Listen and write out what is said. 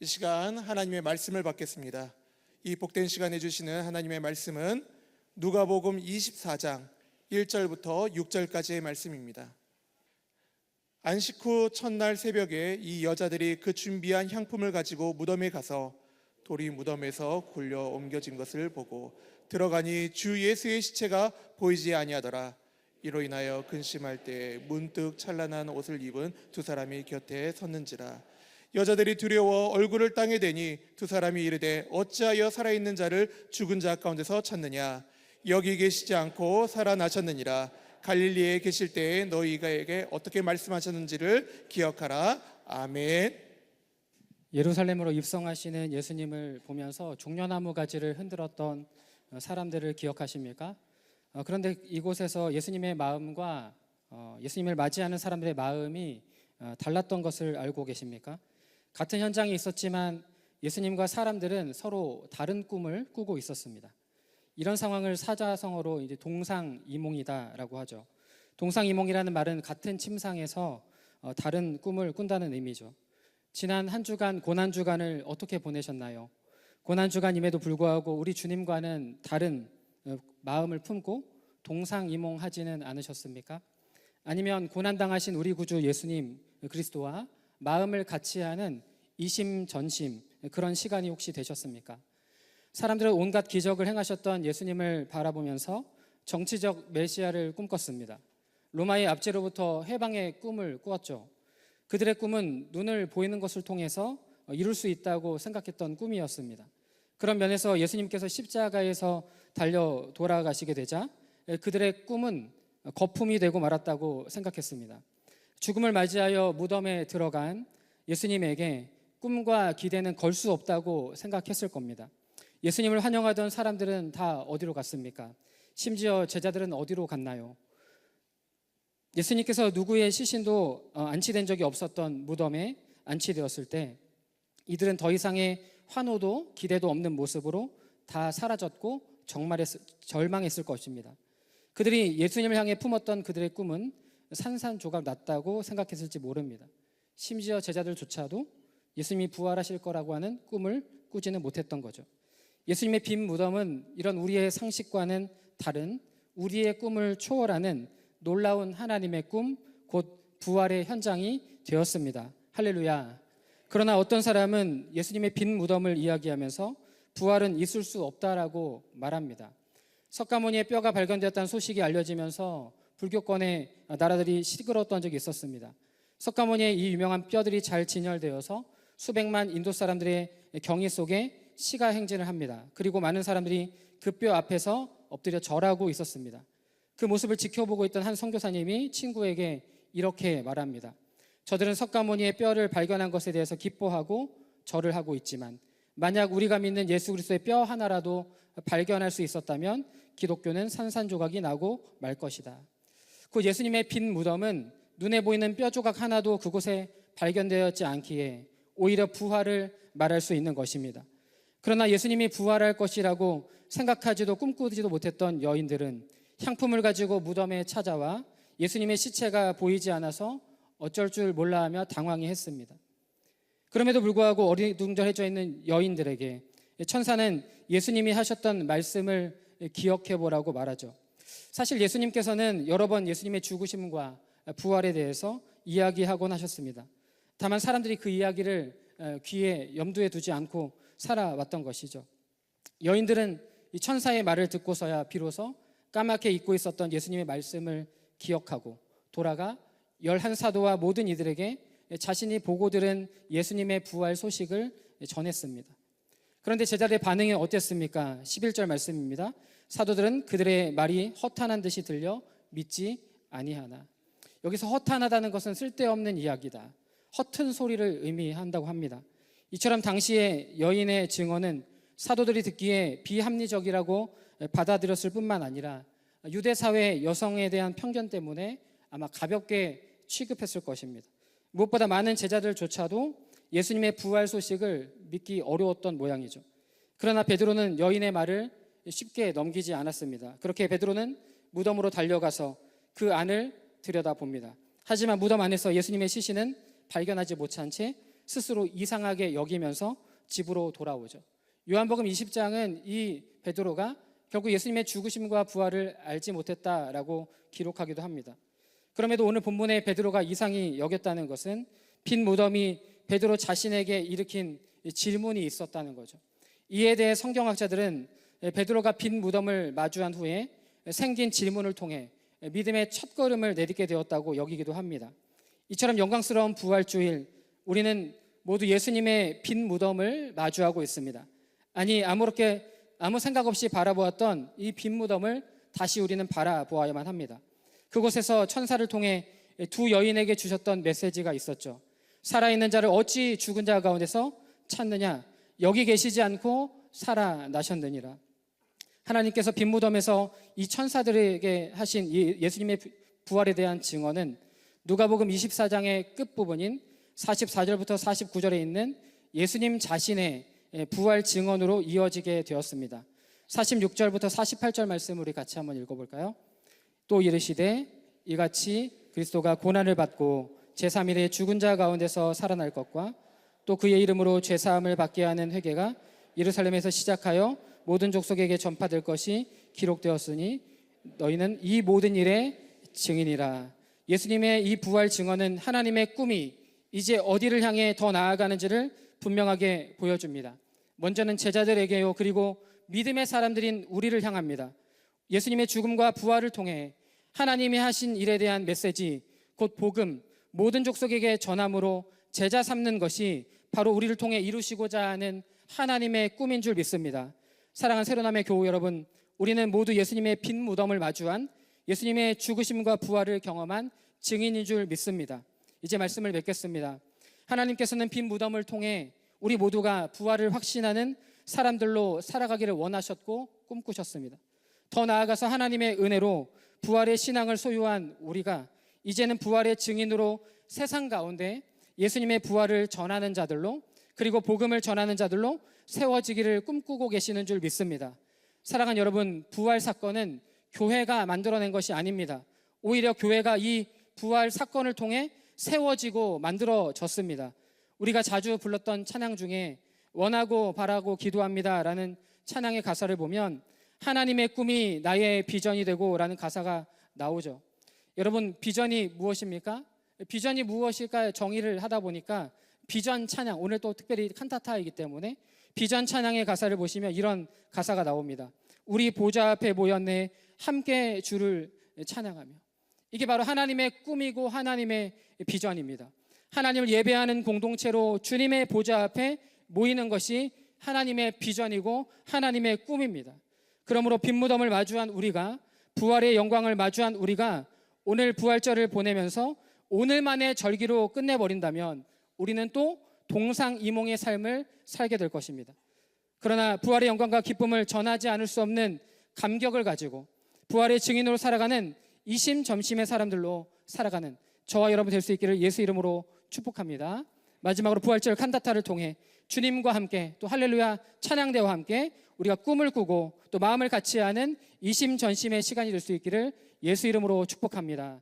이 시간 하나님의 말씀을 받겠습니다. 이 복된 시간에 주시는 하나님의 말씀은 누가복음 24장 1절부터 6절까지의 말씀입니다. 안식 후 첫날 새벽에 이 여자들이 그 준비한 향품을 가지고 무덤에 가서 돌이 무덤에서 굴려 옮겨진 것을 보고 들어가니 주 예수의 시체가 보이지 아니하더라. 이로 인하여 근심할 때에 문득 찬란한 옷을 입은 두 사람이 곁에 섰는지라. 여자들이 두려워 얼굴을 땅에 대니 두 사람이 이르되 어찌하여 살아있는 자를 죽은 자 가운데서 찾느냐. 여기 계시지 않고 살아나셨느니라. 갈릴리에 계실 때에 너희에게 어떻게 말씀하셨는지를 기억하라. 아멘. 예루살렘으로 입성하시는 예수님을 보면서 종려나무 가지를 흔들었던 사람들을 기억하십니까? 그런데 이곳에서 예수님의 마음과 예수님을 맞이하는 사람들의 마음이 달랐던 것을 알고 계십니까? 같은 현장이 있었지만 예수님과 사람들은 서로 다른 꿈을 꾸고 있었습니다. 이런 상황을 사자성어로 이제 동상이몽이다라고 하죠. 동상이몽이라는 말은 같은 침상에서 다른 꿈을 꾼다는 의미죠. 지난 한 주간 고난 주간을 어떻게 보내셨나요? 고난 주간임에도 불구하고 우리 주님과는 다른 마음을 품고 동상이몽하지는 않으셨습니까? 아니면 고난당하신 우리 구주 예수님 그리스도와 마음을 같이 하는 이심전심 그런 시간이 혹시 되셨습니까? 사람들은 온갖 기적을 행하셨던 예수님을 바라보면서 정치적 메시아를 꿈꿨습니다. 로마의 압제로부터 해방의 꿈을 꾸었죠. 그들의 꿈은 눈을 보이는 것을 통해서 이룰 수 있다고 생각했던 꿈이었습니다. 그런 면에서 예수님께서 십자가에서 달려 돌아가시게 되자 그들의 꿈은 거품이 되고 말았다고 생각했습니다. 죽음을 맞이하여 무덤에 들어간 예수님에게 꿈과 기대는 걸 수 없다고 생각했을 겁니다. 예수님을 환영하던 사람들은 다 어디로 갔습니까? 심지어 제자들은 어디로 갔나요? 예수님께서 누구의 시신도 안치된 적이 없었던 무덤에 안치되었을 때 이들은 더 이상의 환호도 기대도 없는 모습으로 다 사라졌고 절망했을 것입니다. 그들이 예수님을 향해 품었던 그들의 꿈은 산산조각 났다고 생각했을지 모릅니다. 심지어 제자들조차도 예수님이 부활하실 거라고 하는 꿈을 꾸지는 못했던 거죠. 예수님의 빈 무덤은 이런 우리의 상식과는 다른 우리의 꿈을 초월하는 놀라운 하나님의 꿈, 곧 부활의 현장이 되었습니다. 할렐루야. 그러나 어떤 사람은 예수님의 빈 무덤을 이야기하면서 부활은 있을 수 없다라고 말합니다. 석가모니의 뼈가 발견되었다는 소식이 알려지면서 불교권의 나라들이 시끄러웠던 적이 있었습니다. 석가모니의 이 유명한 뼈들이 잘 진열되어서 수백만 인도 사람들의 경의 속에 시가 행진을 합니다. 그리고 많은 사람들이 그 뼈 앞에서 엎드려 절하고 있었습니다. 그 모습을 지켜보고 있던 한 선교사님이 친구에게 이렇게 말합니다. 저들은 석가모니의 뼈를 발견한 것에 대해서 기뻐하고 절을 하고 있지만 만약 우리가 믿는 예수 그리스도의 뼈 하나라도 발견할 수 있었다면 기독교는 산산조각이 나고 말 것이다. 그 예수님의 빈 무덤은 눈에 보이는 뼈 조각 하나도 그곳에 발견되었지 않기에 오히려 부활을 말할 수 있는 것입니다. 그러나 예수님이 부활할 것이라고 생각하지도 꿈꾸지도 못했던 여인들은 향품을 가지고 무덤에 찾아와 예수님의 시체가 보이지 않아서 어쩔 줄 몰라하며 당황해했습니다. 그럼에도 불구하고 어리둥절해져 있는 여인들에게 천사는 예수님이 하셨던 말씀을 기억해보라고 말하죠. 사실 예수님께서는 여러 번 예수님의 죽으심과 부활에 대해서 이야기하곤 하셨습니다. 다만 사람들이 그 이야기를 귀에 염두에 두지 않고 살아왔던 것이죠. 여인들은 이 천사의 말을 듣고서야 비로소 까맣게 잊고 있었던 예수님의 말씀을 기억하고 돌아가 11사도와 모든 이들에게 자신이 보고 들은 예수님의 부활 소식을 전했습니다. 그런데 제자들의 반응이 어땠습니까? 11절 말씀입니다. 사도들은 그들의 말이 허탄한 듯이 들려 믿지 아니하나. 여기서 허탄하다는 것은 쓸데없는 이야기다, 허튼 소리를 의미한다고 합니다. 이처럼 당시의 여인의 증언은 사도들이 듣기에 비합리적이라고 받아들였을 뿐만 아니라 유대 사회 여성에 대한 편견 때문에 아마 가볍게 취급했을 것입니다. 무엇보다 많은 제자들조차도 예수님의 부활 소식을 믿기 어려웠던 모양이죠. 그러나 베드로는 여인의 말을 쉽게 넘기지 않았습니다. 그렇게 베드로는 무덤으로 달려가서 그 안을 들여다봅니다. 하지만 무덤 안에서 예수님의 시신은 발견하지 못한 채 스스로 이상하게 여기면서 집으로 돌아오죠. 요한복음 20장은 이 베드로가 결국 예수님의 죽으심과 부활을 알지 못했다라고 기록하기도 합니다. 그럼에도 오늘 본문에 베드로가 이상히 여겼다는 것은 빈 무덤이 베드로 자신에게 일으킨 질문이 있었다는 거죠. 이에 대해 성경학자들은 베드로가 빈 무덤을 마주한 후에 생긴 질문을 통해 믿음의 첫걸음을 내딛게 되었다고 여기기도 합니다. 이처럼 영광스러운 부활주일, 우리는 모두 예수님의 빈 무덤을 마주하고 있습니다. 아니, 아무 생각 없이 바라보았던 이 빈 무덤을 다시 우리는 바라보아야만 합니다. 그곳에서 천사를 통해 두 여인에게 주셨던 메시지가 있었죠. 살아있는 자를 어찌 죽은 자 가운데서 찾느냐? 여기 계시지 않고 살아나셨느니라. 하나님께서 빈 무덤에서 이 천사들에게 하신 이 예수님의 부활에 대한 증언은 누가복음 24장의 끝부분인 44절부터 49절에 있는 예수님 자신의 부활 증언으로 이어지게 되었습니다. 46절부터 48절 말씀을 우리 같이 한번 읽어볼까요? 또 이르시되 이같이 그리스도가 고난을 받고 제3일에 죽은 자 가운데서 살아날 것과 또 그의 이름으로 죄사함을 받게 하는 회개가 예루살렘에서 시작하여 모든 족속에게 전파될 것이 기록되었으니 너희는 이 모든 일의 증인이라. 예수님의 이 부활 증언은 하나님의 꿈이 이제 어디를 향해 더 나아가는지를 분명하게 보여줍니다. 먼저는 제자들에게요, 그리고 믿음의 사람들인 우리를 향합니다. 예수님의 죽음과 부활을 통해 하나님이 하신 일에 대한 메시지, 곧 복음, 모든 족속에게 전함으로 제자 삼는 것이 바로 우리를 통해 이루시고자 하는 하나님의 꿈인 줄 믿습니다. 사랑하는 새로남의 교우 여러분, 우리는 모두 예수님의 빈 무덤을 마주한 예수님의 죽으심과 부활을 경험한 증인인 줄 믿습니다. 이제 말씀을 맺겠습니다. 하나님께서는 빈 무덤을 통해 우리 모두가 부활을 확신하는 사람들로 살아가기를 원하셨고 꿈꾸셨습니다. 더 나아가서 하나님의 은혜로 부활의 신앙을 소유한 우리가 이제는 부활의 증인으로 세상 가운데 예수님의 부활을 전하는 자들로, 그리고 복음을 전하는 자들로 세워지기를 꿈꾸고 계시는 줄 믿습니다. 사랑하는 여러분, 부활 사건은 교회가 만들어낸 것이 아닙니다. 오히려 교회가 이 부활 사건을 통해 세워지고 만들어졌습니다. 우리가 자주 불렀던 찬양 중에 원하고 바라고 기도합니다 라는 찬양의 가사를 보면 하나님의 꿈이 나의 비전이 되고 라는 가사가 나오죠. 여러분, 비전이 무엇입니까? 비전이 무엇일까 정의를 하다 보니까 비전 찬양, 오늘 또 특별히 칸타타이기 때문에 비전 찬양의 가사를 보시면 이런 가사가 나옵니다. 우리 보좌 앞에 모였네 함께 주를 찬양하며. 이게 바로 하나님의 꿈이고 하나님의 비전입니다. 하나님을 예배하는 공동체로 주님의 보좌 앞에 모이는 것이 하나님의 비전이고 하나님의 꿈입니다. 그러므로 빈 무덤을 마주한 우리가, 부활의 영광을 마주한 우리가 오늘 부활절을 보내면서 오늘만의 절기로 끝내버린다면 우리는 또 동상이몽의 삶을 살게 될 것입니다. 그러나 부활의 영광과 기쁨을 전하지 않을 수 없는 감격을 가지고 부활의 증인으로 살아가는 이심점심의 사람들로 살아가는 저와 여러분 될 수 있기를 예수 이름으로 축복합니다. 마지막으로 부활절 칸타타를 통해 주님과 함께 또 할렐루야 찬양대와 함께 우리가 꿈을 꾸고 또 마음을 같이 하는 이심전심의 시간이 될 수 있기를 예수 이름으로 축복합니다.